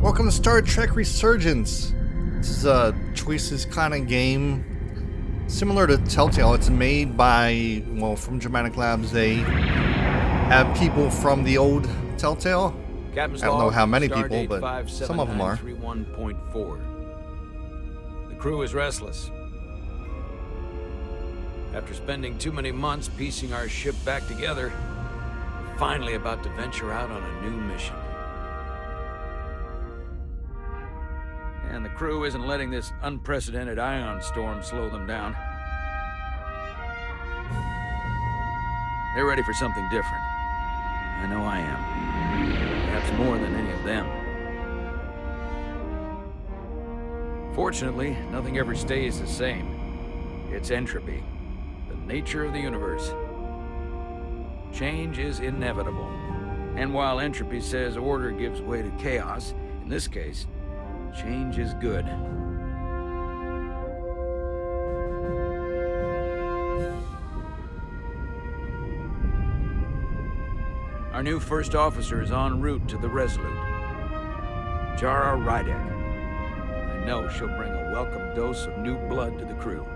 Welcome to Star Trek Resurgence. This is a choices kind of game similar to Telltale. It's made by, from Germanic Labs. They have people from the old Telltale. Captain's I don't know log, how many Stardate people, but some of them are. 57931.4. The crew is restless. After spending too many months piecing our ship back together, we're finally about to venture out on a new mission. And the crew isn't letting this unprecedented ion storm slow them down. They're ready for something different. I know I am. Perhaps more than any of them. Fortunately, nothing ever stays the same. It's entropy, the nature of the universe. Change is inevitable. And while entropy says order gives way to chaos, in this case, change is good. Our new first officer is en route to the Resolute. Jara Rydek. I know she'll bring a welcome dose of new blood to the crew.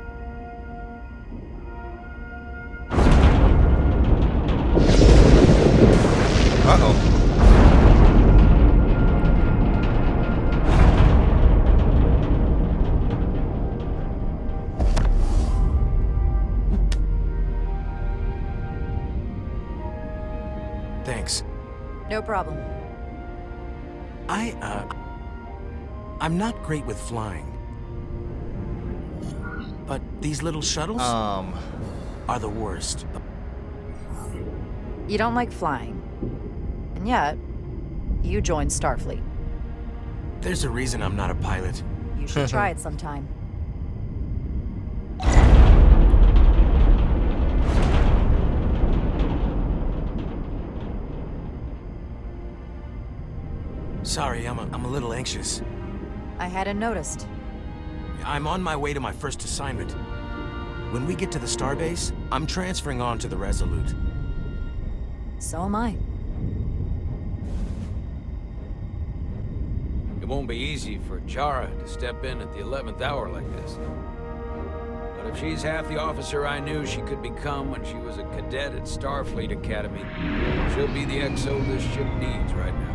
Uh-oh. Thanks. No problem. I'm not great with flying. But these little shuttles are the worst. You don't like flying. And yet, you joined Starfleet. There's a reason I'm not a pilot. You should try it sometime. Sorry, I'm a little anxious. I hadn't noticed. I'm on my way to my first assignment. When we get to the starbase, I'm transferring on to the Resolute. So am I. It won't be easy for Jara to step in at the 11th hour like this. But if she's half the officer I knew she could become when she was a cadet at Starfleet Academy, she'll be the XO this ship needs right now.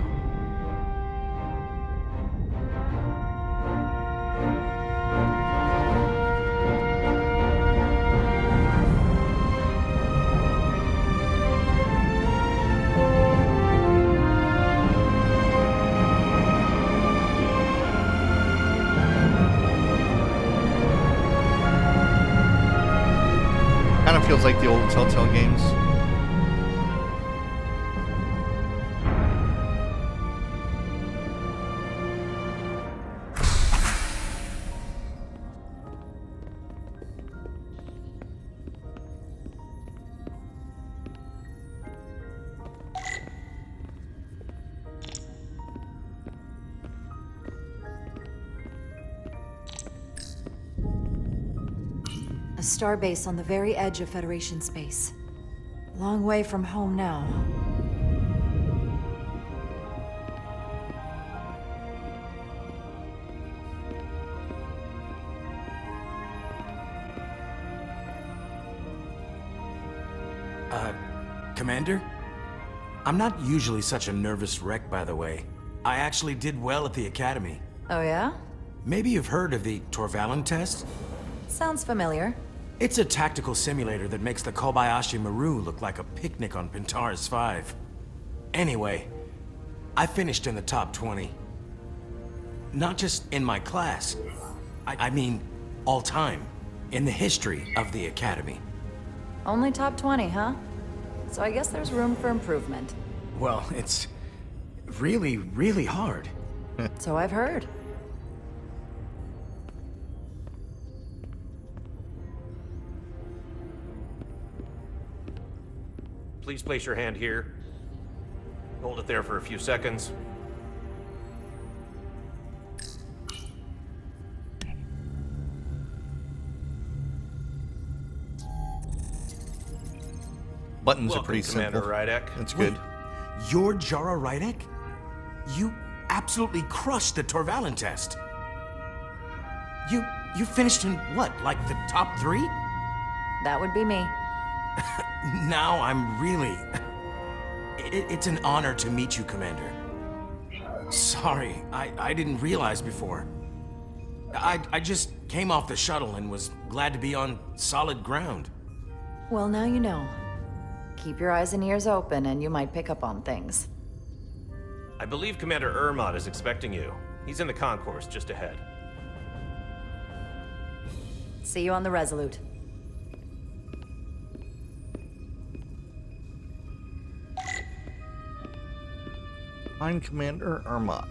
Kind of feels like the old Telltale Games. A starbase on the very edge of Federation space. Long way from home now. Commander? I'm not usually such a nervous wreck, by the way. I actually did well at the Academy. Oh yeah? Maybe you've heard of the Torvalin test? Sounds familiar. It's a tactical simulator that makes the Kobayashi Maru look like a picnic on Pintaris 5. Anyway, I finished in the top 20. Not just in my class. I mean, all time. In the history of the Academy. Only top 20, huh? So I guess there's room for improvement. Well, it's really, really hard. So I've heard. Please place your hand here. Hold it there for a few seconds. Buttons are Welcome, pretty Commander simple. Rydek. That's good. Wait, you're Jara Rydek? absolutely crushed the Torvalin test. You finished in what, like the top 3? That would be me. Now I'm really... It's an honor to meet you, Commander. Sorry, I didn't realize before. I just came off the shuttle and was glad to be on solid ground. Well, now you know. Keep your eyes and ears open and you might pick up on things. I believe Commander Uhohhhotdog is expecting you. He's in the concourse just ahead. See you on the Resolute. Find Commander Uhohhhotdog.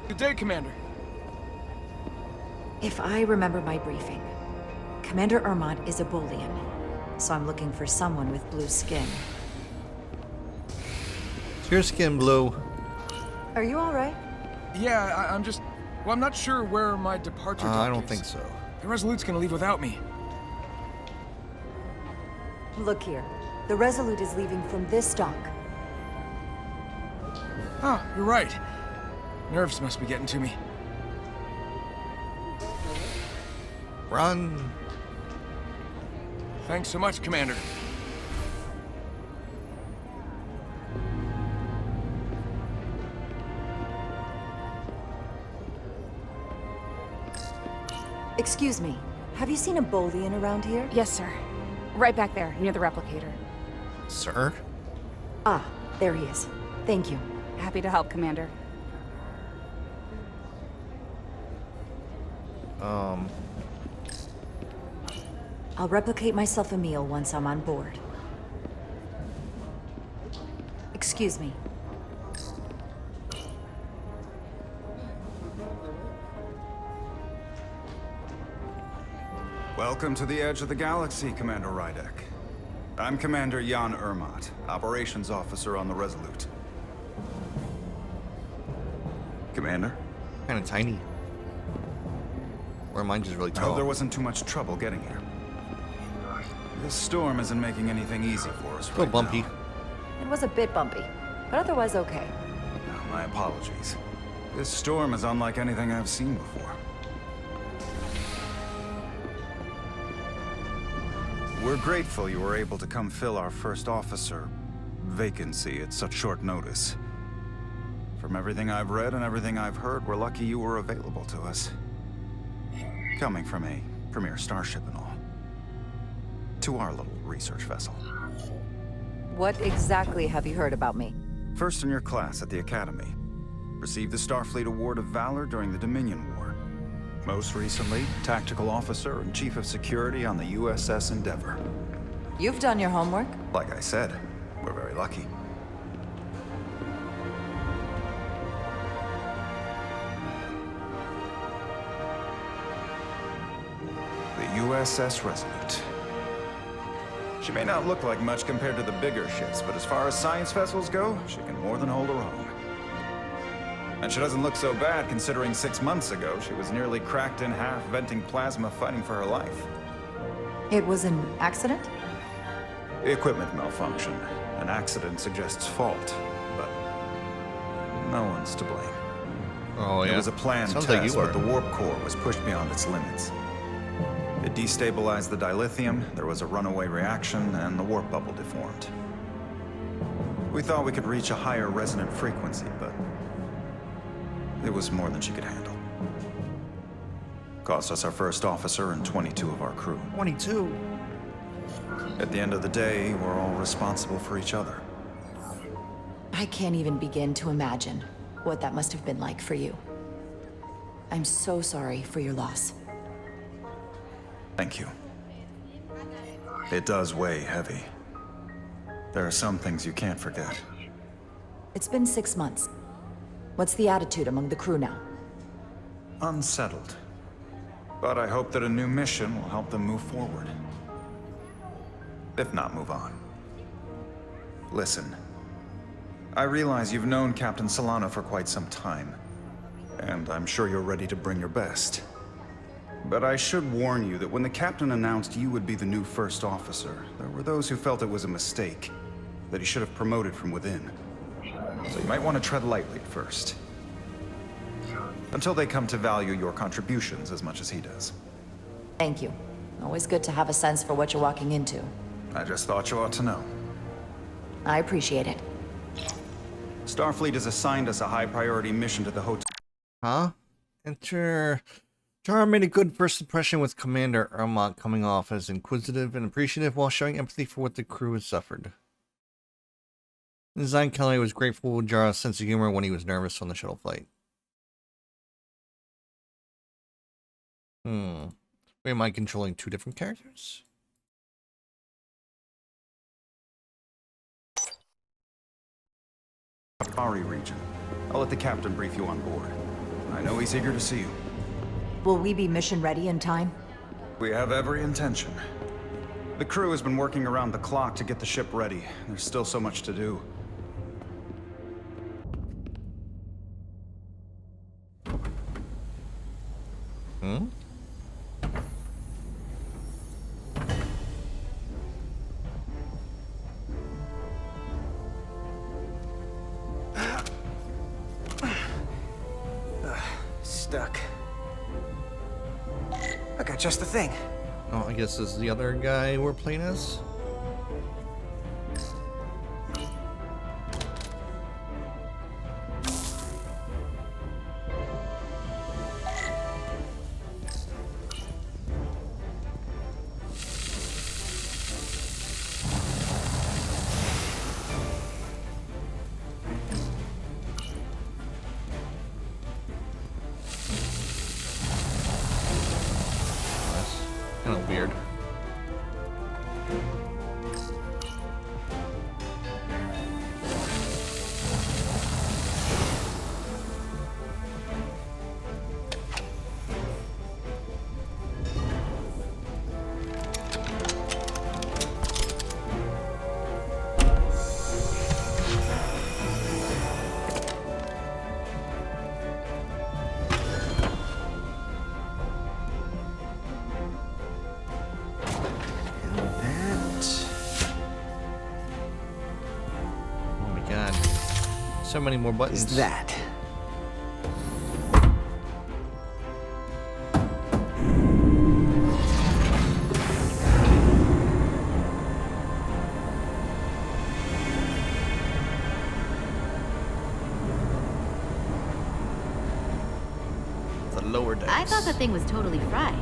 Good day, Commander. If I remember my briefing, Commander Uhohhhotdog is a Bolian, so I'm looking for someone with blue skin. Is your skin blue? Are you alright? Yeah, I'm just... Well, I'm not sure where my departure dock I don't is. think so. The Resolute's gonna leave without me. Look here. The Resolute is leaving from this dock. Oh, you're right. Nerves must be getting to me. Run. Thanks so much, Commander. Excuse me. Have you seen a Bolian around here? Yes, sir. Right back there, near the replicator. Sir? Ah, there he is. Thank you. Happy to help, Commander. I'll replicate myself a meal once I'm on board. Excuse me. Welcome to the edge of the galaxy, Commander Rydek. I'm Commander Jan Uhohhhotdog, Operations Officer on the Resolute. Commander? Kind of tiny. Or mine just really I hope tall. there wasn't too much trouble getting here. This storm isn't making anything easy for us Still right bumpy. now. It was a bit bumpy, but otherwise okay. My apologies. This storm is unlike anything I've seen before. We're grateful you were able to come fill our first officer vacancy at such short notice. From everything I've read and everything I've heard, we're lucky you were available to us. Coming from a premier starship and all. To our little research vessel. What exactly have you heard about me? First in your class at the Academy. Received the Starfleet Award of Valor during the Dominion War. Most recently, Tactical Officer and Chief of Security on the USS Endeavor. You've done your homework. Like I said, we're very lucky. The USS Resolute. She may not look like much compared to the bigger ships, but as far as science vessels go, she can more than hold her own. And she doesn't look so bad considering 6 months ago she was nearly cracked in half, venting plasma, fighting for her life. It was an accident? Equipment malfunction. An accident suggests fault, but no one's to blame. Oh, yeah. It was a planned Sounds test, like you but are. the warp core was pushed beyond its limits. It destabilized the dilithium, there was a runaway reaction, and the warp bubble deformed. We thought we could reach a higher resonant frequency, but it was more than she could handle. Cost us our first officer and 22 of our crew. 22. At the end of the day, we're all responsible for each other. I can't even begin to imagine what that must have been like for you. I'm so sorry for your loss. Thank you. It does weigh heavy. There are some things you can't forget. It's been 6 months. What's the attitude among the crew now? Unsettled. But I hope that a new mission will help them move forward. If not, move on. Listen. I realize you've known Captain Solano for quite some time. And I'm sure you're ready to bring your best. But I should warn you that when the captain announced you would be the new first officer, there were those who felt it was a mistake, that he should have promoted from within. So you might want to tread lightly at first. Until they come to value your contributions as much as he does. Thank you. Always good to have a sense for what you're walking into. I just thought you ought to know. I appreciate it. Starfleet has assigned us a high-priority mission to the hotel. Huh? Enter. Jara made a good first impression with Commander Uhohhhotdog coming off as inquisitive and appreciative while showing empathy for what the crew has suffered. Design Kelly was grateful with Jara's sense of humor when he was nervous on the shuttle flight. Wait, am I controlling two different characters? Ari region. I'll let the captain brief you on board. I know he's eager to see you. Will we be mission ready in time? We have every intention. The crew has been working around the clock to get the ship ready. There's still so much to do. Stuck. I got just the thing. Oh, I guess this is the other guy we're playing as. Kind of weird. So many more buttons. Is that? The lower decks. I thought that thing was totally fried.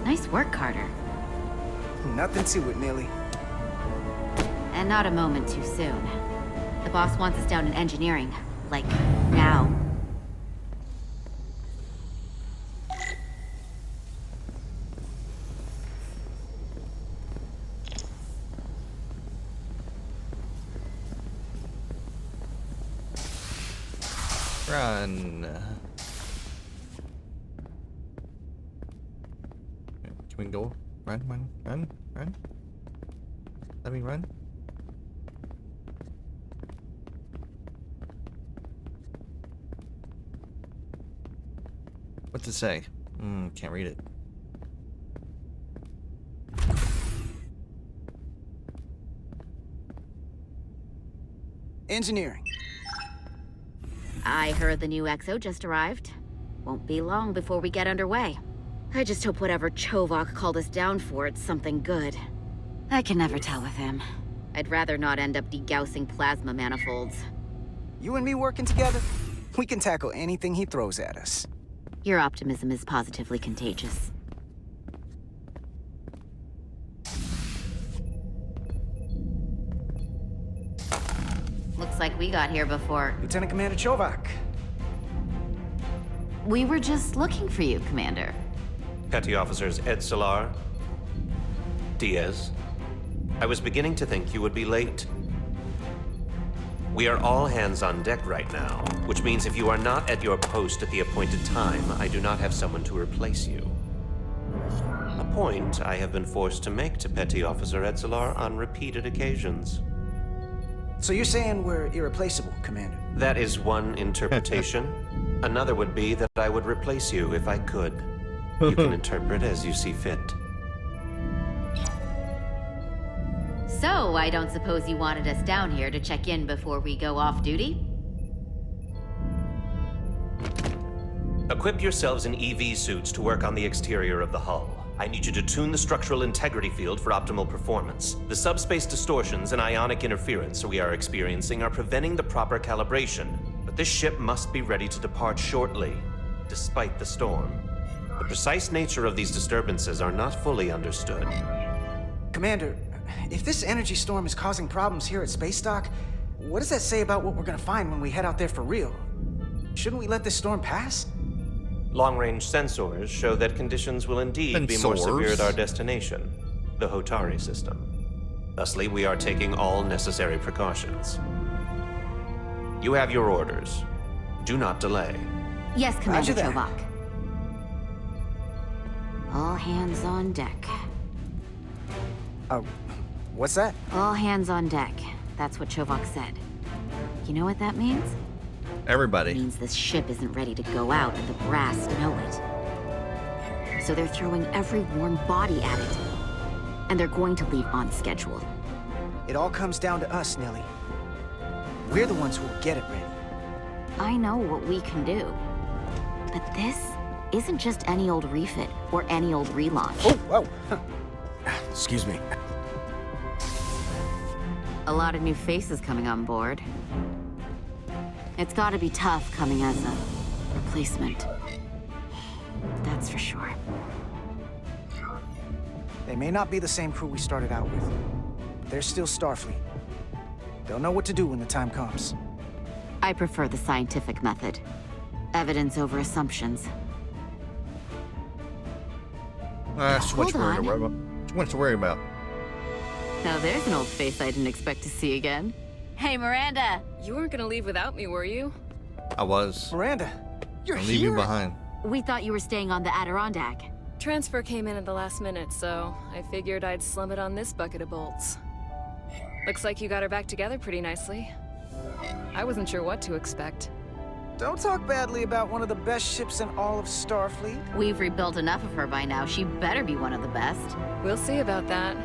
Nice work, Carter. Nothing to it, Millie. And not a moment too soon. The boss wants us down in engineering. Like, now. Run. Can we go? Run, run, run, run. Let me run. What to say? Can't read it. Engineering. I heard the new XO just arrived. Won't be long before we get underway. I just hope whatever Chovak called us down for, it's something good. I can never tell with him. I'd rather not end up degaussing plasma manifolds. You and me working together, we can tackle anything he throws at us. Your optimism is positively contagious. Looks like we got here before. Lieutenant Commander Chovak. We were just looking for you, Commander. Petty Officers Edselar, Diaz. I was beginning to think you would be late. We are all hands on deck right now, which means if you are not at your post at the appointed time, I do not have someone to replace you. A point I have been forced to make to Petty Officer Edselar on repeated occasions. So you're saying we're irreplaceable, Commander? That is one interpretation. Another would be that I would replace you if I could. You can interpret as you see fit. So, I don't suppose you wanted us down here to check in before we go off duty? Equip yourselves in EV suits to work on the exterior of the hull. I need you to tune the structural integrity field for optimal performance. The subspace distortions and ionic interference we are experiencing are preventing the proper calibration. But this ship must be ready to depart shortly, despite the storm. The precise nature of these disturbances are not fully understood. Commander, if this energy storm is causing problems here at Space Dock, what does that say about what we're gonna find when we head out there for real? Shouldn't we let this storm pass? Long-range sensors show that conditions will indeed be more severe at our destination, the Hotari system. Thusly, we are taking all necessary precautions. You have your orders. Do not delay. Yes, Commander Roger that. Chovak. All hands on deck. What's that? All hands on deck. That's what Chovak said. You know what that means? Everybody. It means this ship isn't ready to go out, and the brass know it. So they're throwing every warm body at it. And they're going to leave on schedule. It all comes down to us, Nelly. We're the ones who will get it ready. I know what we can do. But this isn't just any old refit or any old relaunch. Oh, whoa. Excuse me. A lot of new faces coming on board. It's gotta be tough coming as a replacement. That's for sure. They may not be the same crew we started out with, but they're still Starfleet. They'll know what to do when the time comes. I prefer the scientific method. Evidence over assumptions. Too much Hold on. to worry about. Too much to worry about. Now there's an old face I didn't expect to see again. Hey, Miranda! You weren't gonna leave without me, were you? I was. Miranda, you're I'll here? leave you behind. We thought you were staying on the Adirondack. Transfer came in at the last minute, so I figured I'd slum it on this bucket of bolts. Looks like you got her back together pretty nicely. I wasn't sure what to expect. Don't talk badly about one of the best ships in all of Starfleet. We've rebuilt enough of her by now. She better be one of the best. We'll see about that.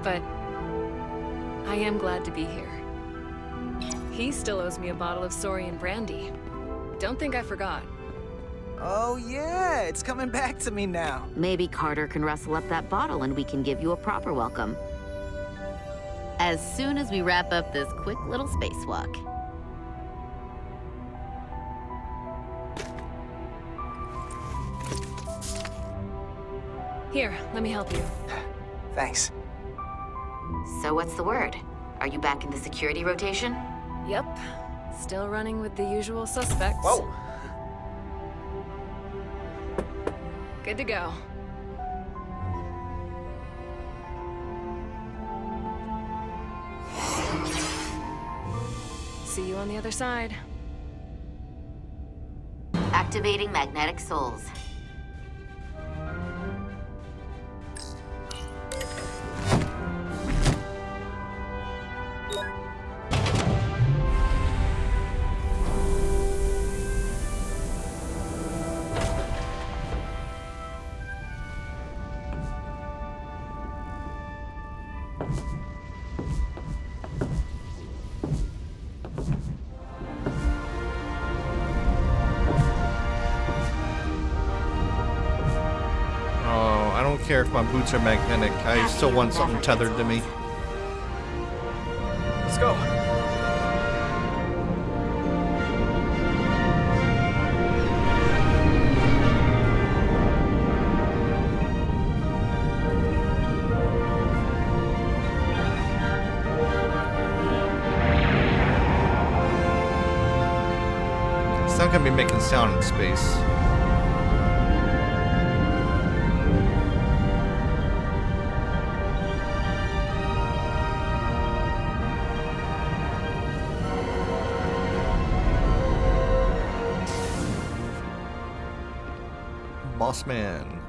But I am glad to be here. He still owes me a bottle of Saurian brandy. Don't think I forgot. Oh yeah, it's coming back to me now. Maybe Carter can rustle up that bottle and we can give you a proper welcome. As soon as we wrap up this quick little spacewalk. Here, let me help you. Thanks. So what's the word? Are you back in the security rotation? Yep. Still running with the usual suspects. Whoa! Good to go. See you on the other side. Activating magnetic souls. I don't care if my boots are magnetic. I still want something tethered to me. Let's go. It's not gonna be making sound in space. Boss man.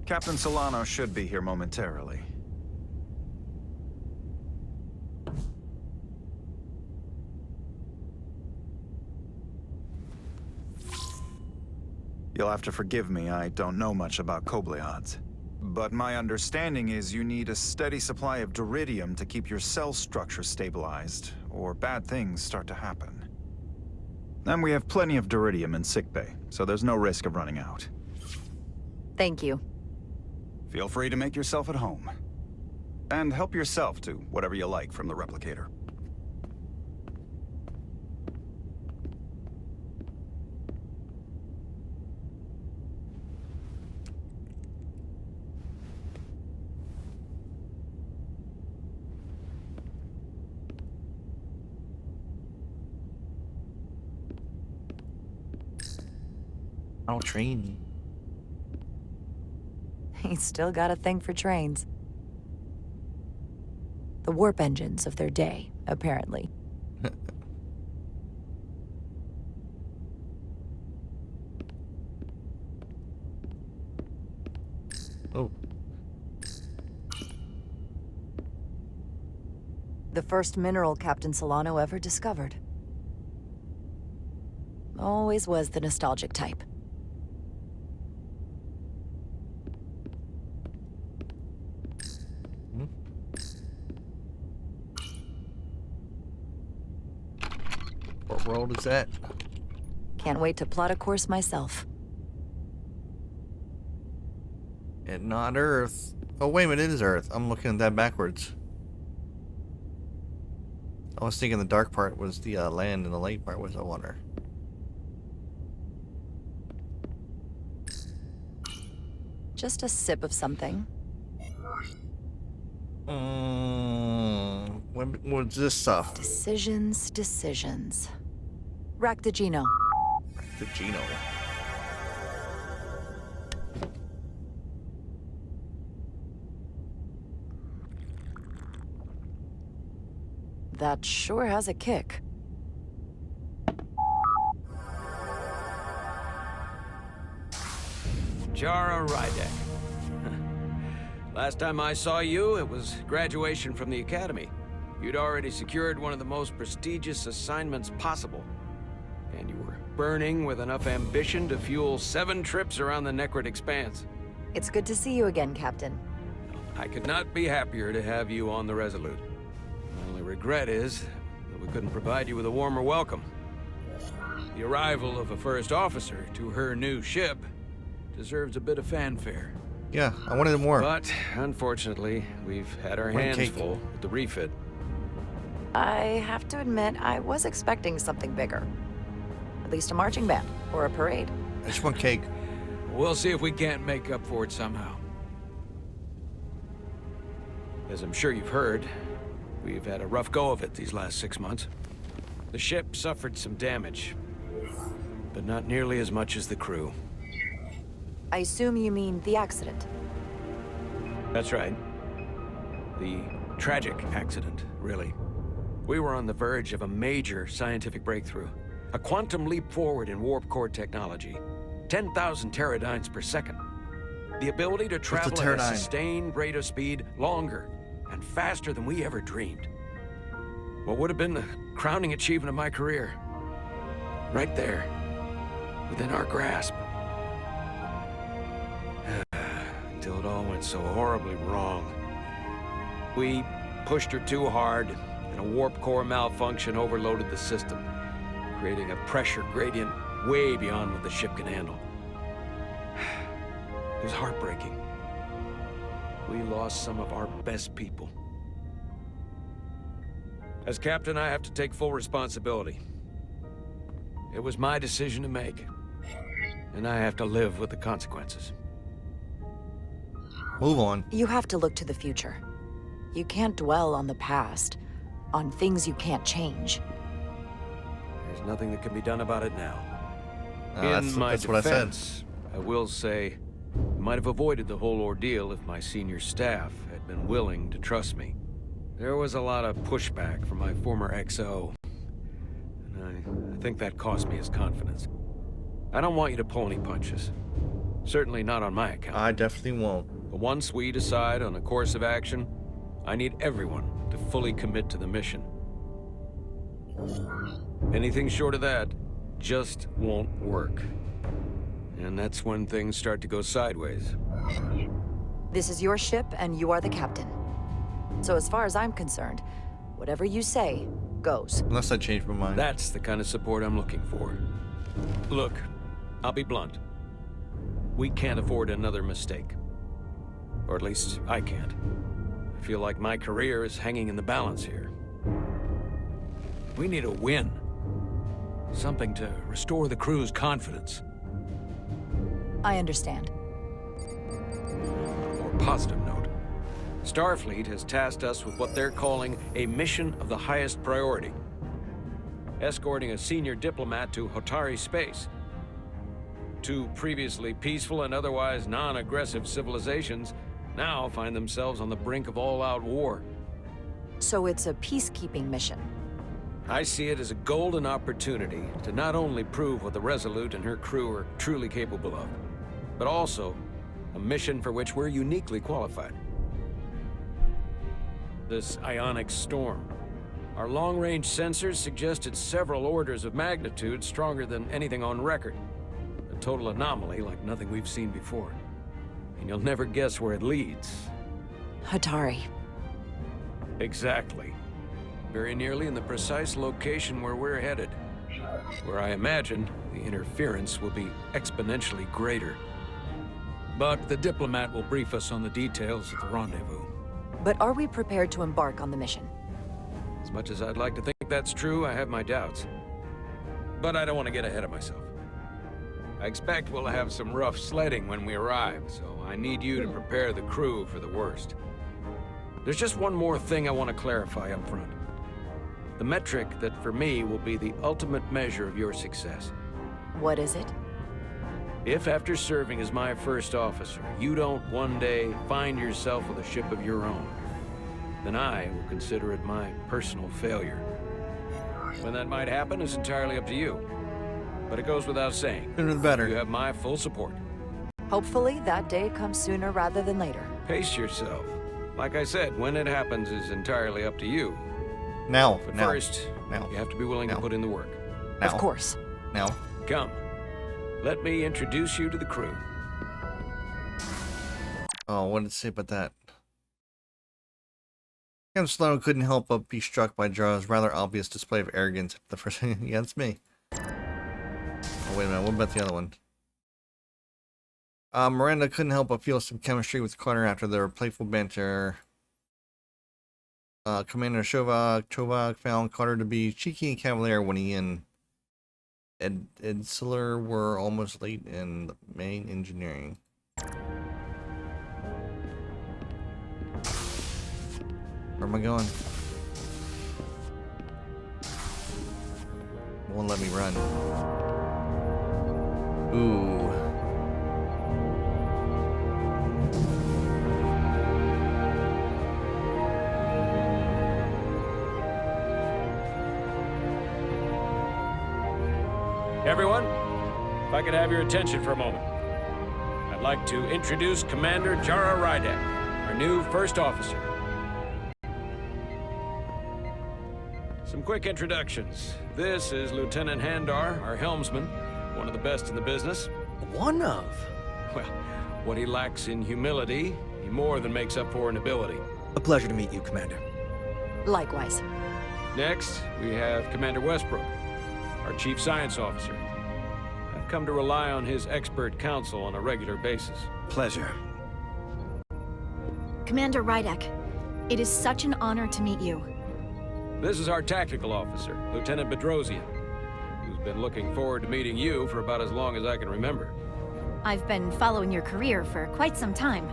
Captain Solano should be here momentarily. You'll have to forgive me, I don't know much about Kobliads. But my understanding is you need a steady supply of duridium to keep your cell structure stabilized, or bad things start to happen. And we have plenty of duridium in sickbay, so there's no risk of running out. Thank you. Feel free to make yourself at home. And help yourself to whatever you like from the replicator. Oh, train. He's still got a thing for trains. The warp engines of their day, apparently. Oh. The first mineral Captain Solano ever discovered. Always was the nostalgic type. What world is that? Can't wait to plot a course myself. And not Earth. Oh, wait a minute, it is Earth. I'm looking at that backwards. I was thinking the dark part was the land and the light part was the water. Just a sip of something. What's this stuff? Decisions. Rack the Geno. The Geno. That sure has a kick. Jara Rydek. Last time I saw you, it was graduation from the Academy. You'd already secured one of the most prestigious assignments possible. And you were burning with enough ambition to fuel 7 trips around the Necrid Expanse. It's good to see you again, Captain. I could not be happier to have you on the Resolute. My only regret is that we couldn't provide you with a warmer welcome. The arrival of a first officer to her new ship deserves a bit of fanfare. Yeah, I wanted more. But, unfortunately, we've had our hands full with the refit. I have to admit, I was expecting something bigger. At least a marching band, or a parade. I just want cake. We'll see if we can't make up for it somehow. As I'm sure you've heard, we've had a rough go of it these last 6 months. The ship suffered some damage, but not nearly as much as the crew. I assume you mean the accident. That's right. The tragic accident, really. We were on the verge of a major scientific breakthrough. A quantum leap forward in warp core technology. 10,000 teradynes per second. The ability to travel at a sustained rate of speed longer and faster than we ever dreamed. What would have been the crowning achievement of my career. Right there, within our grasp. Until it all went so horribly wrong. We pushed her too hard, and a warp core malfunction overloaded the system, creating a pressure gradient way beyond what the ship can handle. It was heartbreaking. We lost some of our best people. As captain, I have to take full responsibility. It was my decision to make, and I have to live with the consequences. Move on. You have to look to the future. You can't dwell on the past, on things you can't change. There's nothing that can be done about it now. That's what I said. I will say, I might have avoided the whole ordeal if my senior staff had been willing to trust me. There was a lot of pushback from my former XO, and I think that cost me his confidence. I don't want you to pull any punches. Certainly not on my account. I definitely won't. But once we decide on a course of action, I need everyone to fully commit to the mission. Anything short of that just won't work. And that's when things start to go sideways. This is your ship, and you are the captain. So as far as I'm concerned, whatever you say, goes. Unless I change my mind. That's the kind of support I'm looking for. Look, I'll be blunt. We can't afford another mistake. Or at least, I can't. I feel like my career is hanging in the balance here. We need a win. Something to restore the crew's confidence. I understand. On a more positive note, Starfleet has tasked us with what they're calling a mission of the highest priority. Escorting a senior diplomat to Hotari space. Two previously peaceful and otherwise non-aggressive civilizations now find themselves on the brink of all-out war. So it's a peacekeeping mission. I see it as a golden opportunity to not only prove what the Resolute and her crew are truly capable of, but also a mission for which we're uniquely qualified. This ionic storm. Our long-range sensors suggest it's several orders of magnitude stronger than anything on record. A total anomaly like nothing we've seen before. And you'll never guess where it leads. Hotari. Exactly. Very nearly in the precise location where we're headed. Where I imagine the interference will be exponentially greater. But the diplomat will brief us on the details at the rendezvous. But are we prepared to embark on the mission? As much as I'd like to think that's true, I have my doubts. But I don't want to get ahead of myself. I expect we'll have some rough sledding when we arrive, so I need you to prepare the crew for the worst. There's just one more thing I want to clarify up front. The metric that for me will be the ultimate measure of your success. What is it? If after serving as my first officer, you don't one day find yourself with a ship of your own, then I will consider it my personal failure. When that might happen is entirely up to you. But it goes without saying. Sooner the better. You have my full support. Hopefully that day comes sooner rather than later. Pace yourself. Like I said, when it happens is entirely up to you. Now. But now. first, now. you have to be willing to put in the work. Now. Of course. Now. Come. Let me introduce you to the crew. Oh, what did it say about that? Captain Sloan couldn't help but be struck by Jara's rather obvious display of arrogance at the first thing. Yeah, it's me. Oh, wait a minute. What about the other one? Miranda couldn't help but feel some chemistry with Carter after their playful banter. Commander Chovak found Carter to be cheeky and cavalier when he and Edsler were almost late in the main engineering. Where am I going? It won't let me run. Ooh. Everyone, if I could have your attention for a moment. I'd like to introduce Commander Jara Rydek, our new first officer. Some quick introductions. This is Lieutenant Handar, our helmsman, one of the best in the business. One of? Well, what he lacks in humility, he more than makes up for in ability. A pleasure to meet you, Commander. Likewise. Next, we have Commander Westbrook, our Chief Science Officer. I've come to rely on his expert counsel on a regular basis. Pleasure. Commander Rydek, it is such an honor to meet you. This is our tactical officer, Lieutenant Bedrosian, who's been looking forward to meeting you for about as long as I can remember. I've been following your career for quite some time,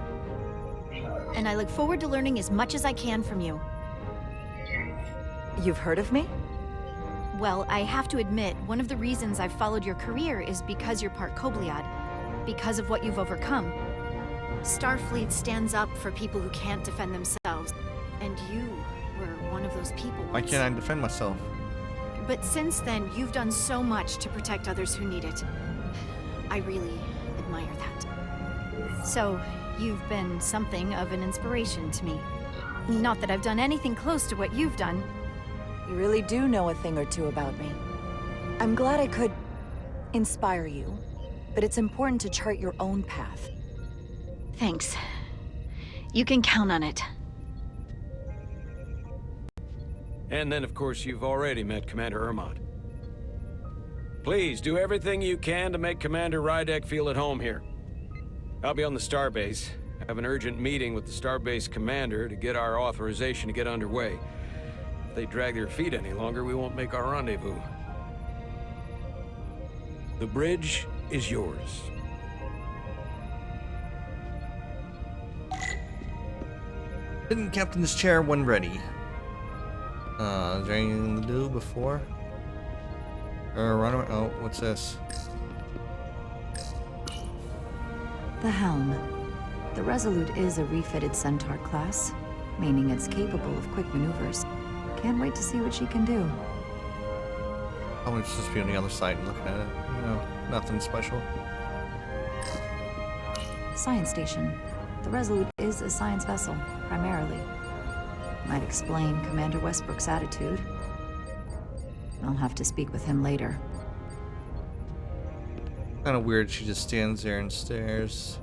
and I look forward to learning as much as I can from you. You've heard of me? Well, I have to admit, one of the reasons I've followed your career is because you're part Kobliad, because of what you've overcome. Starfleet stands up for people who can't defend themselves, and you were one of those people. Why can't I defend myself? But since then, you've done so much to protect others who need it. I really admire that. So, you've been something of an inspiration to me. Not that I've done anything close to what you've done. You really do know a thing or two about me. I'm glad I could inspire you. but it's important to chart your own path. Thanks. You can count on it. And then, of course, you've already met Commander Ermont. Please, do everything you can to make Commander Rydek feel at home here. I'll be on the starbase. I have an urgent meeting with the starbase commander to get our authorization to get underway. If they drag their feet any longer, we won't make our rendezvous. The bridge is yours. Didn't captain's chair when ready. Is there anything to do before? Run around. Oh, what's this? The helm. The Resolute is a refitted Centaur class, meaning it's capable of quick maneuvers. Can't wait to see what she can do. Oh, it's just be on the other side and looking at it. No, nothing special. Science station. The Resolute is a science vessel, primarily. Might explain Commander Westbrook's attitude. I'll have to speak with him later. Kind of weird, she just stands there and stares.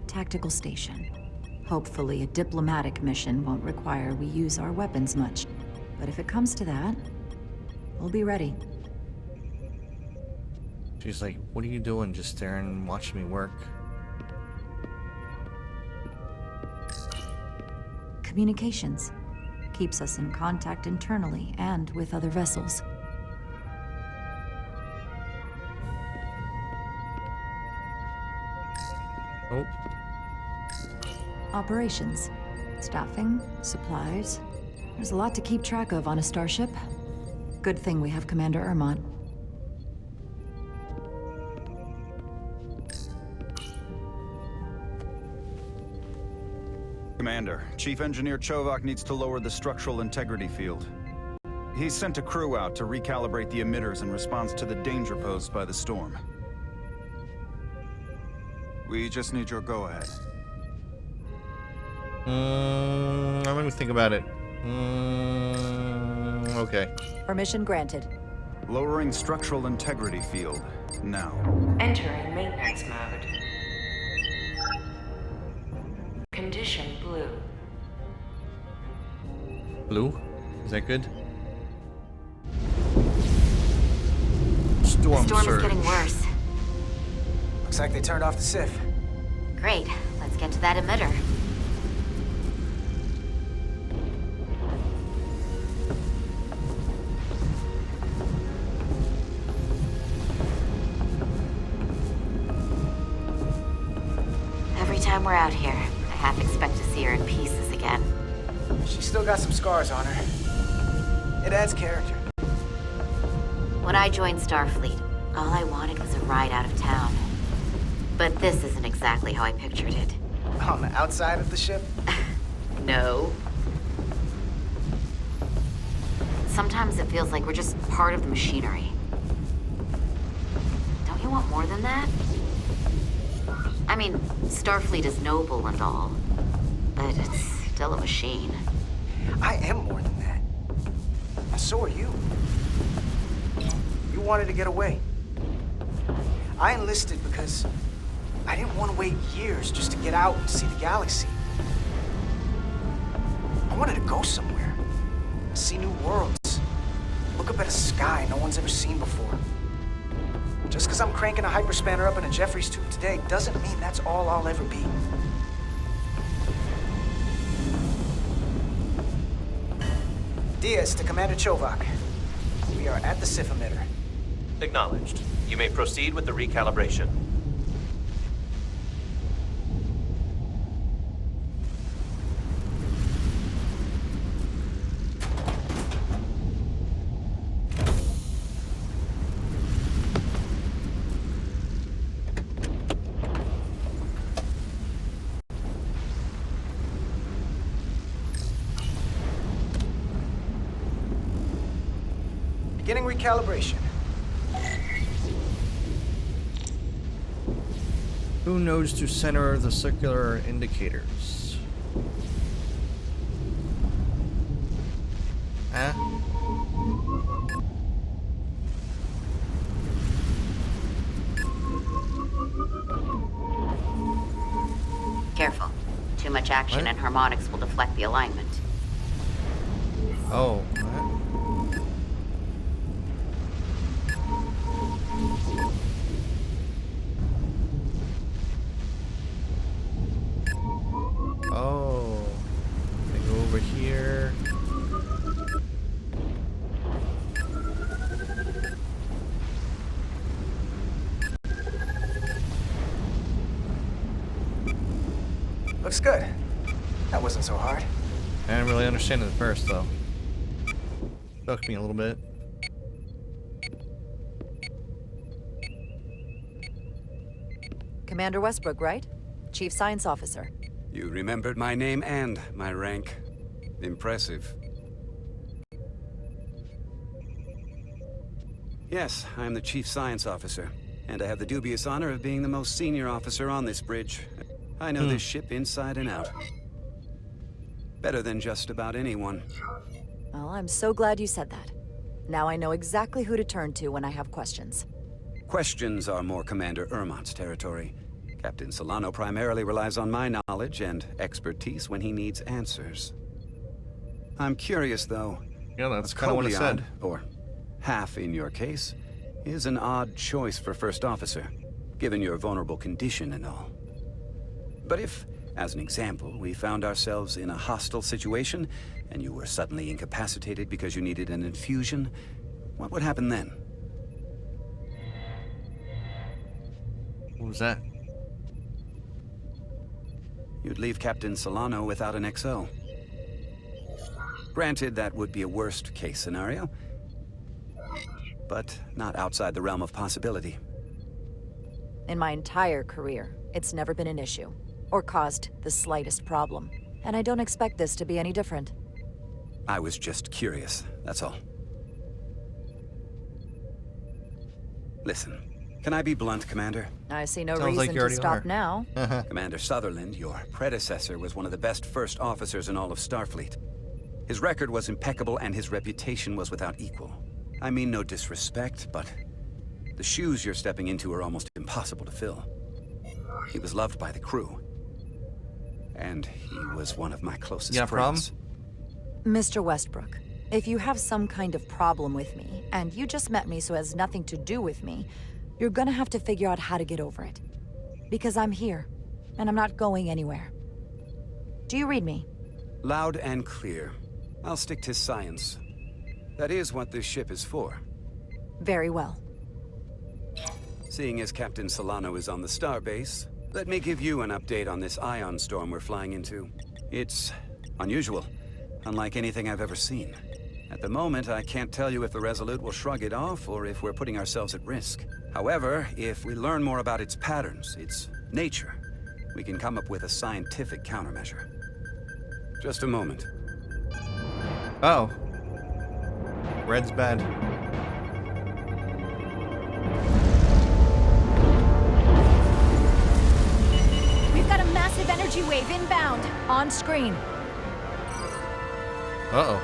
Tactical station. Hopefully a diplomatic mission won't require we use our weapons much. But if it comes to that, we'll be ready. She's like, what are you doing? Just staring and watching me work. Communications. Keeps us in contact internally and with other vessels. Oh. Operations. Staffing, supplies. There's a lot to keep track of on a starship. Good thing we have Commander Ermont. Commander, Chief Engineer Chovak needs to lower the structural integrity field. He's sent a crew out to recalibrate the emitters in response to the danger posed by the storm. We just need your go-ahead. Let me think about it. Okay. Permission granted. Lowering structural integrity field, now. Entering maintenance mode. Condition blue. Blue? Is that good? Storm The storm surge. is getting worse. Looks like they turned off the SIF. Great. Let's get to that emitter. Every time we're out here, I half expect to see her in pieces again. She's still got some scars on her. It adds character. When I joined Starfleet, all I wanted was a ride out of town. But this isn't exactly how I pictured it. On the outside of the ship? No. Sometimes it feels like we're just part of the machinery. Don't you want more than that? I mean, Starfleet is noble and all, but it's still a machine. I am more than that. And so are you. You wanted to get away. I enlisted because I didn't want to wait years just to get out and see the galaxy. I wanted to go somewhere, see new worlds, look up at a sky no one's ever seen before. Just because I'm cranking a hyperspanner up in a Jeffries tube today doesn't mean that's all I'll ever be. Diaz to Commander Chovak. We are at the SIF emitter. Acknowledged. You may proceed with the recalibration. Beginning recalibration. Who knows to center the circular indicators? Huh? Too much action and harmonics will deflect the alignment. Oh. Oh. I go over here. Looks good. That wasn't so hard. I didn't really understand it at first, though. Took me a little bit. Commander Westbrook, right? Chief Science Officer. You remembered my name and my rank. Impressive. Yes, I am the Chief Science Officer, and I have the dubious honor of being the most senior officer on this bridge. I know this ship inside and out. Better than just about anyone. Well, I'm so glad you said that. Now I know exactly who to turn to when I have questions. Questions are more Commander Ermont's territory. Captain Solano primarily relies on my knowledge and expertise when he needs answers. I'm curious, though. Yeah, that's kind of what it said. Or half in your case, is an odd choice for First Officer, given your vulnerable condition and all. But if, as an example, we found ourselves in a hostile situation, and you were suddenly incapacitated because you needed an infusion, what would happen then? What was that? You'd leave Captain Solano without an XO. Granted, that would be a worst-case scenario, but not outside the realm of possibility. In my entire career, it's never been an issue, or caused the slightest problem. And I don't expect this to be any different. I was just curious, that's all. Listen, can I be blunt, Commander? I see no Sounds like reason you to already stop are. now. Commander Sutherland, your predecessor, was one of the best first officers in all of Starfleet. His record was impeccable and his reputation was without equal. I mean no disrespect, but the shoes you're stepping into are almost impossible to fill. He was loved by the crew. And he was one of my closest friends. Mr. Westbrook, if you have some kind of problem with me, and you just met me so it has nothing to do with me, you're gonna have to figure out how to get over it. Because I'm here, and I'm not going anywhere. Do you read me? Loud and clear. I'll stick to science. That is what this ship is for. Very well. Seeing as Captain Solano is on the starbase, let me give you an update on this ion storm we're flying into. It's unusual, unlike anything I've ever seen. At the moment, I can't tell you if the Resolute will shrug it off or if we're putting ourselves at risk. However, if we learn more about its patterns, its nature, we can come up with a scientific countermeasure. Just a moment. Oh. Red's bad. We've got a massive energy wave inbound. On screen. Uh-oh.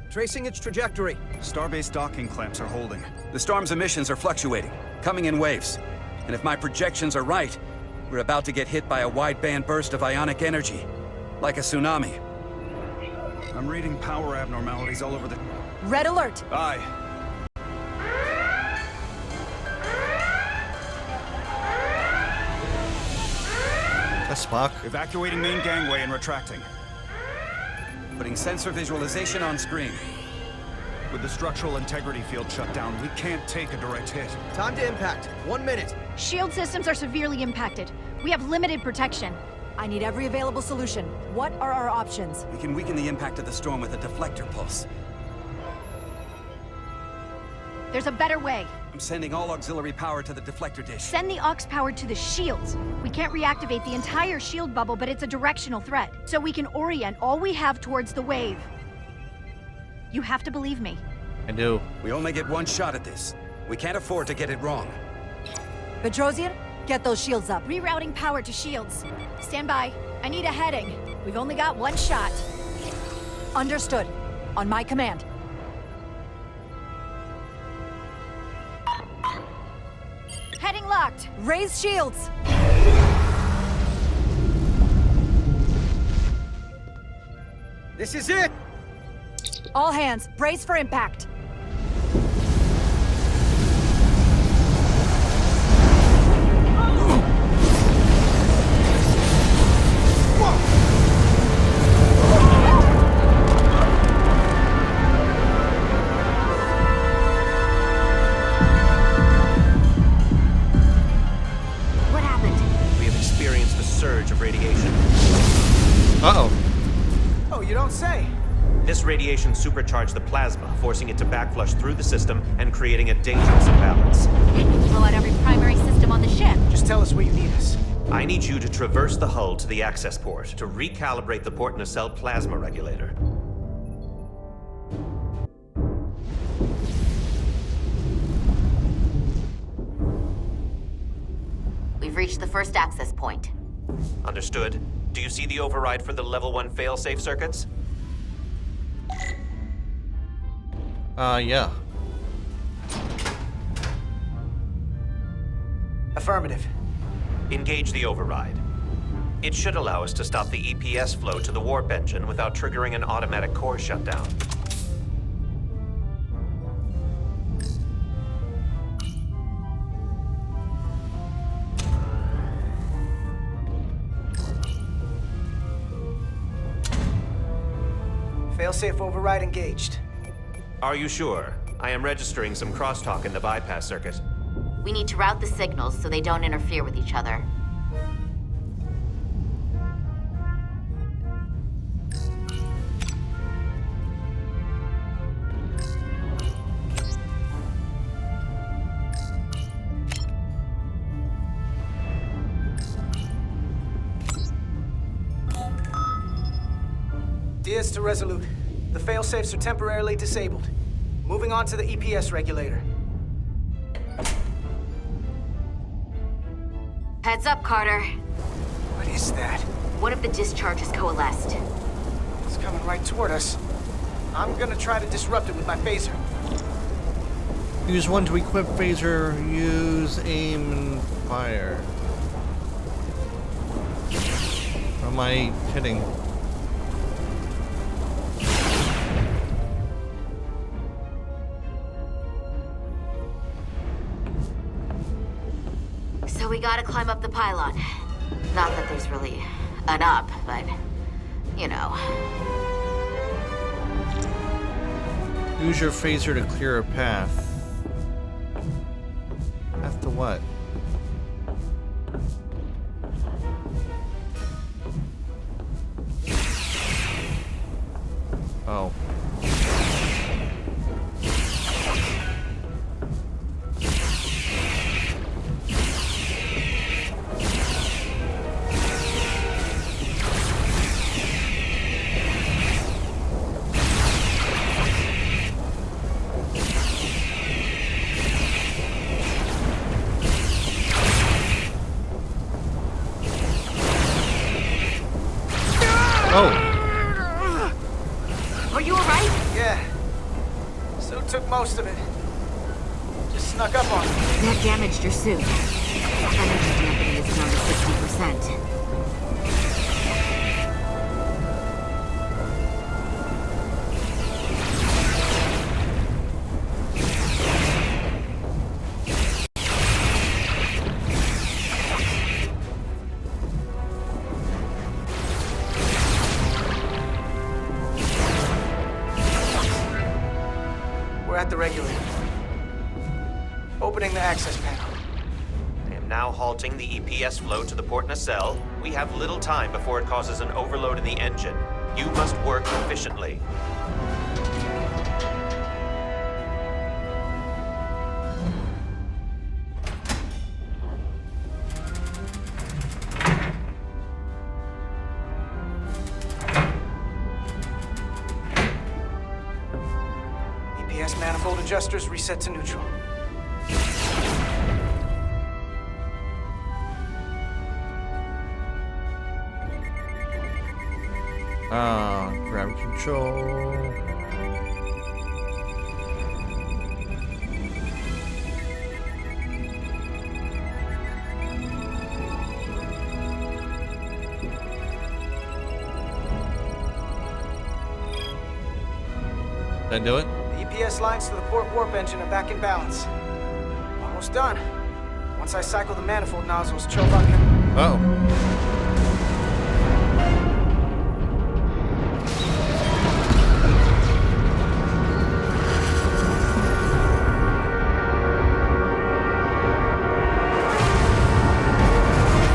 Tracing its trajectory. Starbase docking clamps are holding. The storm's emissions are fluctuating, coming in waves. And if my projections are right, we're about to get hit by a wideband burst of ionic energy. Like a tsunami. I'm reading power abnormalities all over the... Red alert! Aye. That's Spock. Evacuating main gangway and retracting. Putting sensor visualization on screen. With the structural integrity field shut down, we can't take a direct hit. Time to impact. 1 minute. Shield systems are severely impacted. We have limited protection. I need every available solution. What are our options? We can weaken the impact of the storm with a deflector pulse. There's a better way. I'm sending all auxiliary power to the deflector dish. Send the aux power to the shields. We can't reactivate the entire shield bubble, but it's a directional threat. So we can orient all we have towards the wave. You have to believe me. I do. We only get one shot at this. We can't afford to get it wrong. Petrosian, get those shields up. Rerouting power to shields. Stand by. I need a heading. We've only got one shot. Understood. On my command. Heading locked. Raise shields. This is it! All hands, brace for impact. What happened? We have experienced a surge of radiation. Uh-oh. Oh, you don't say. This radiation supercharged the plasma, forcing it to backflush through the system and creating a dangerous imbalance. Blow out every primary system on the ship. Just tell us where you need us. I need you to traverse the hull to the access port to recalibrate the port nacelle plasma regulator. We've reached the first access point. Understood. Do you see the override for the level 1 failsafe circuits? Yeah. Affirmative. Engage the override. It should allow us to stop the EPS flow to the warp engine without triggering an automatic core shutdown. Failsafe override engaged. Are you sure? I am registering some crosstalk in the bypass circuit. We need to route the signals so they don't interfere with each other. Diaz to Resolute. The failsafes are temporarily disabled. Moving on to the EPS regulator. Heads up, Carter. What is that? One of the discharges coalesced. It's coming right toward us. I'm gonna try to disrupt it with my phaser. Use one to equip phaser. Use aim and fire. What am I hitting? So we gotta climb up the pylon. Not that there's really an up, but, you know. Use your phaser to clear a path. Path to what? Oh. Are you alright? Yeah. So took most of it. Just snuck up on me. That damaged your suit. Energy damping is down to 60%. We're at the regulator. Opening the access panel. I am now halting the EPS flow to the port nacelle. We have little time before it causes an overload in the engine. You must work efficiently. EPS manifold adjusters reset to neutral. Grab control. Did I do it? The EPS lines to the port warp engine are back in balance. Almost done. Once I cycle the manifold nozzles, Chovok can... Uh-oh.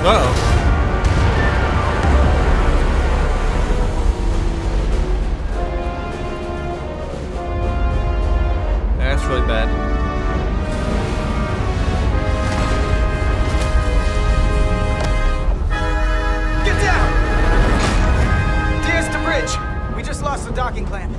Uh-oh. That's really bad. Get down! Diaz to bridge. We just lost the docking clamp.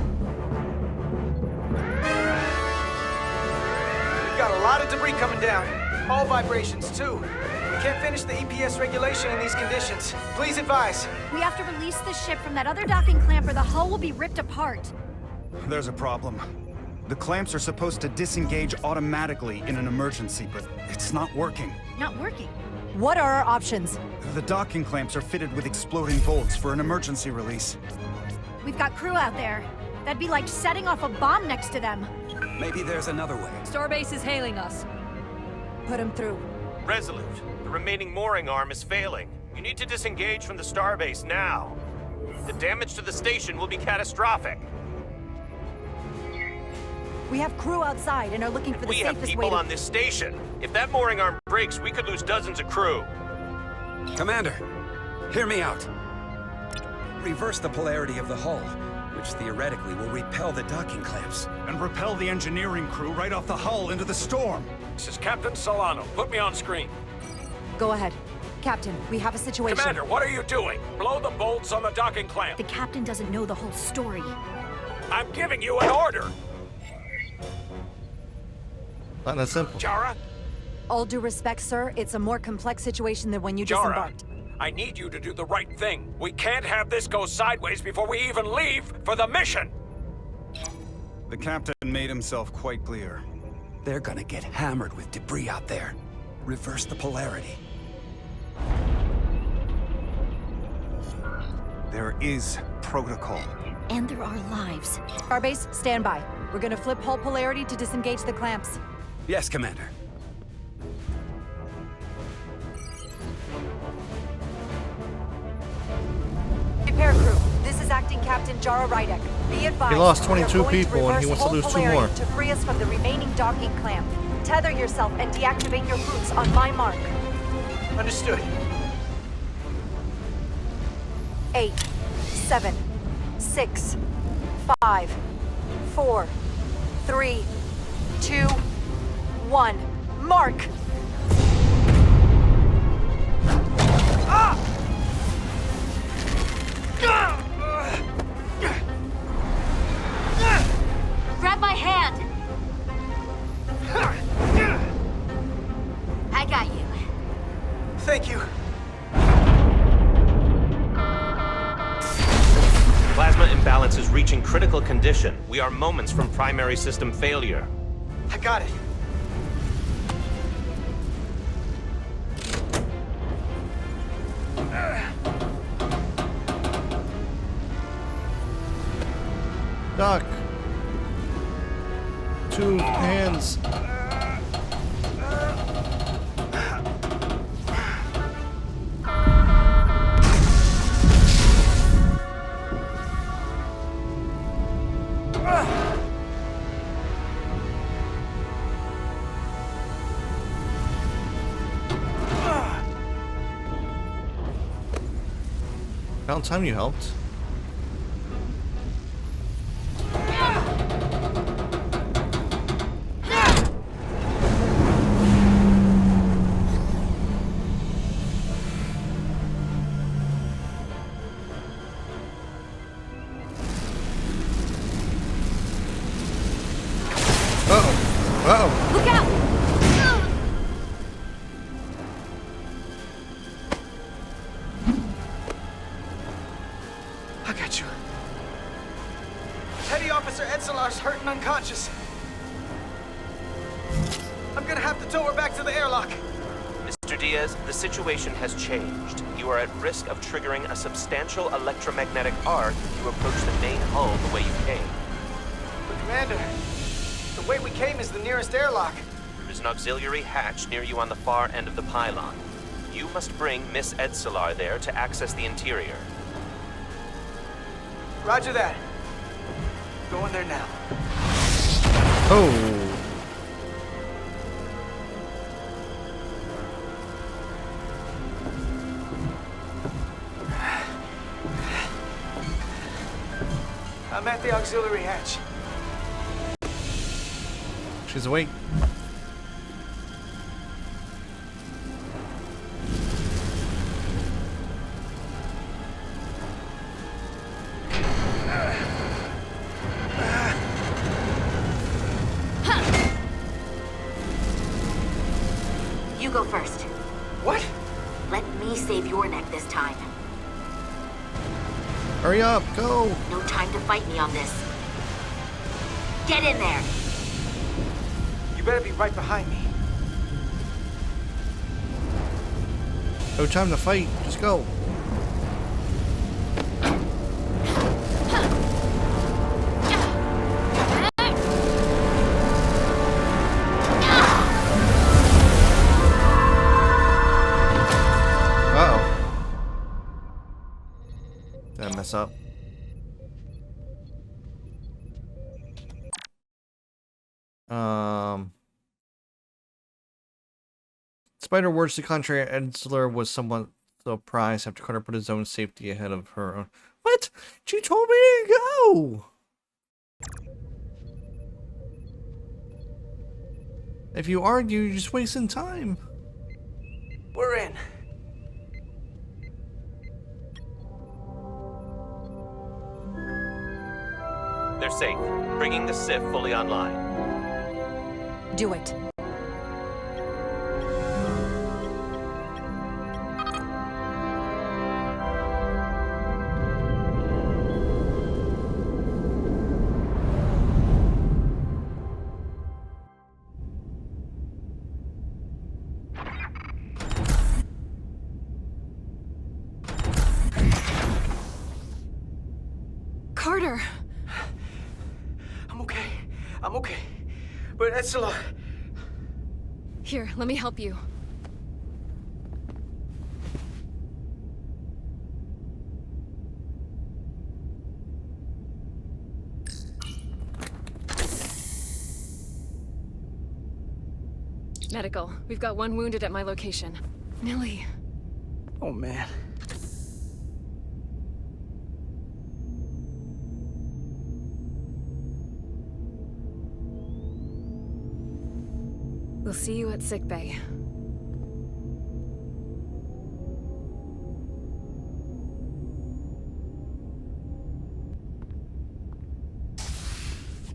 We've got a lot of debris coming down. All vibrations, too. We can't finish the EPS regulation in these conditions. Please advise. We have to release the ship from that other docking clamp or the hull will be ripped apart. There's a problem. The clamps are supposed to disengage automatically in an emergency, but it's not working. Not working. What are our options? The docking clamps are fitted with exploding bolts for an emergency release. We've got crew out there. That'd be like setting off a bomb next to them. Maybe there's another way. Starbase is hailing us. Put him through. Resolute, the remaining mooring arm is failing. You need to disengage from the starbase now. The damage to the station will be catastrophic. We have crew outside and are looking for the We have safest people way on this station. If that mooring arm breaks, we could lose dozens of crew. Commander, hear me out. Reverse the polarity of the hull, which theoretically will repel the docking clamps. And repel the engineering crew right off the hull into the storm. This is Captain Solano. Put me on screen. Go ahead. Captain, we have a situation. Commander, what are you doing? Blow the bolts on the docking clamp. The captain doesn't know the whole story. I'm giving you an order. Not that simple. Jara? All due respect, sir, it's a more complex situation than when you Jara, disembarked. I need you to do the right thing. We can't have this go sideways before we even leave for the mission. The captain made himself quite clear. They're gonna get hammered with debris out there. Reverse the polarity. There is protocol. And there are lives. Starbase, stand by. We're gonna flip hull polarity to disengage the clamps. Yes, Commander. Repair crew, this is Acting Captain Jara Rydek. Be advised, He lost we are 22 going to people and he reverse wants to hull lose 2 polarity more. To free us from the remaining docking clamp. Tether yourself and deactivate your boots on my mark. Understood. 8, 7, 6, 5, 4, 3, 2, 1. Mark! Grab my hand! I got you. Thank you. Plasma imbalance is reaching critical condition. We are moments from primary system failure. I got it. Doc. 2 hands. About time you helped. Uh-oh. Look out! I got you. Petty Officer Edsalar's hurt and unconscious. I'm gonna have to tow her back to the airlock. Mr. Diaz, the situation has changed. You are at risk of triggering a substantial electromagnetic arc if you approach the main hull the way you came. With Commander, the way we came is the nearest airlock. There's an auxiliary hatch near you on the far end of the pylon. You must bring Miss Edsolar there to access the interior. Roger that. Going there now. Oh. I'm at the auxiliary hatch. She's awake. You go first. What? Let me save your neck this time. Hurry up, go! No time to fight me on this. Get in there! You better be right behind me. No time to fight, just go. Did I mess up? Spider words to contrary, Edsolar was somewhat surprised after Carter put his own safety ahead of her own. What? She told me to go! If you argue, you're just wasting time. We're in. They're safe, bringing the SIF fully online. Do it. Carter! I'm okay. But Edsolar... Here, let me help you. Medical. We've got one wounded at my location. Millie. Oh, man. We'll see you at sickbay.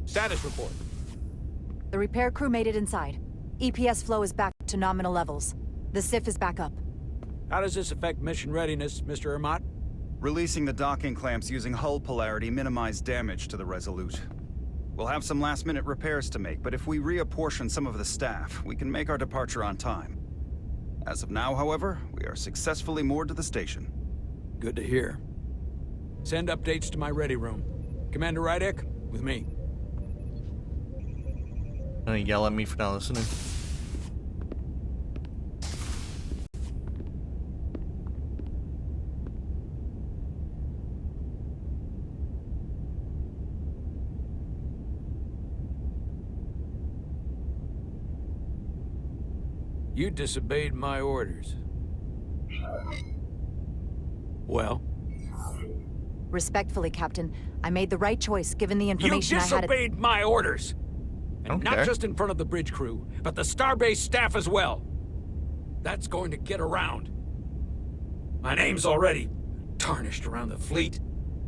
Status report. The repair crew made it inside. EPS flow is back to nominal levels. The SIF is back up. How does this affect mission readiness, Mr. Ermot? Releasing the docking clamps using hull polarity minimized damage to the Resolute. We'll have some last-minute repairs to make, but if we reapportion some of the staff, we can make our departure on time. As of now, however, we are successfully moored to the station. Good to hear. Send updates to my ready room. Commander Rydek, with me. Gonna yell at me for not listening. You disobeyed my orders. Well? Respectfully, Captain, I made the right choice given the information I had. You disobeyed my orders! And not Okay. just in front of the bridge crew, but the Starbase staff as well. That's going to get around. My name's already tarnished around the fleet.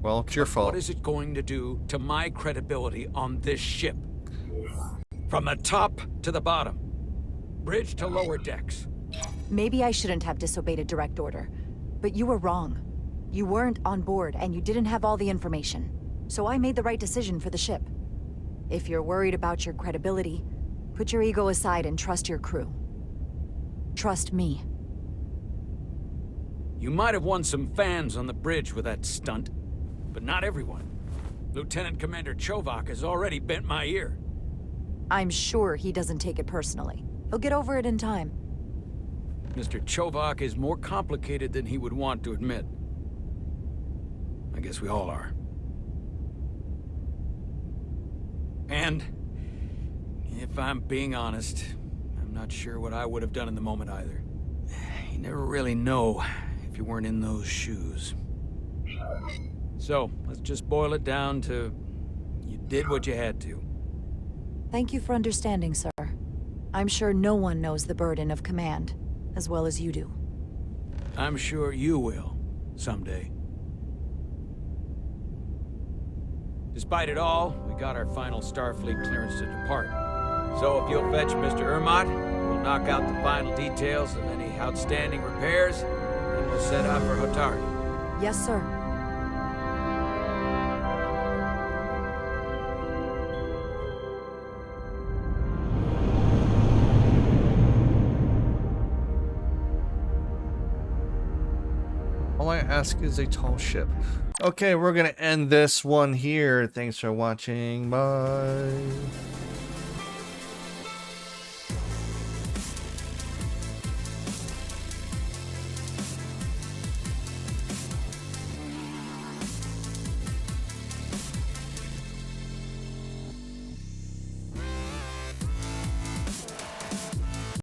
Well, it's your fault. What is it going to do to my credibility on this ship? From the top to the bottom. Bridge to lower decks. Maybe I shouldn't have disobeyed a direct order, but you were wrong. You weren't on board, and you didn't have all the information. So I made the right decision for the ship. If you're worried about your credibility, put your ego aside and trust your crew. Trust me. You might have won some fans on the bridge with that stunt, but not everyone. Lieutenant Commander Chovak has already bent my ear. I'm sure he doesn't take it personally. He'll get over it in time. Mr. Chovak is more complicated than he would want to admit. I guess we all are. And, if I'm being honest, I'm not sure what I would have done in the moment either. You never really know if you weren't in those shoes. So, let's just boil it down to, you did what you had to. Thank you for understanding, sir. I'm sure no one knows the burden of command as well as you do. I'm sure you will, someday. Despite it all, we got our final Starfleet clearance to depart. So if you'll fetch Mr. Ermot, we'll knock out the final details of any outstanding repairs, and we'll set out for Hotari. Yes, sir. All I ask is a tall ship. Okay, we're gonna end this one here. Thanks for watching. Bye.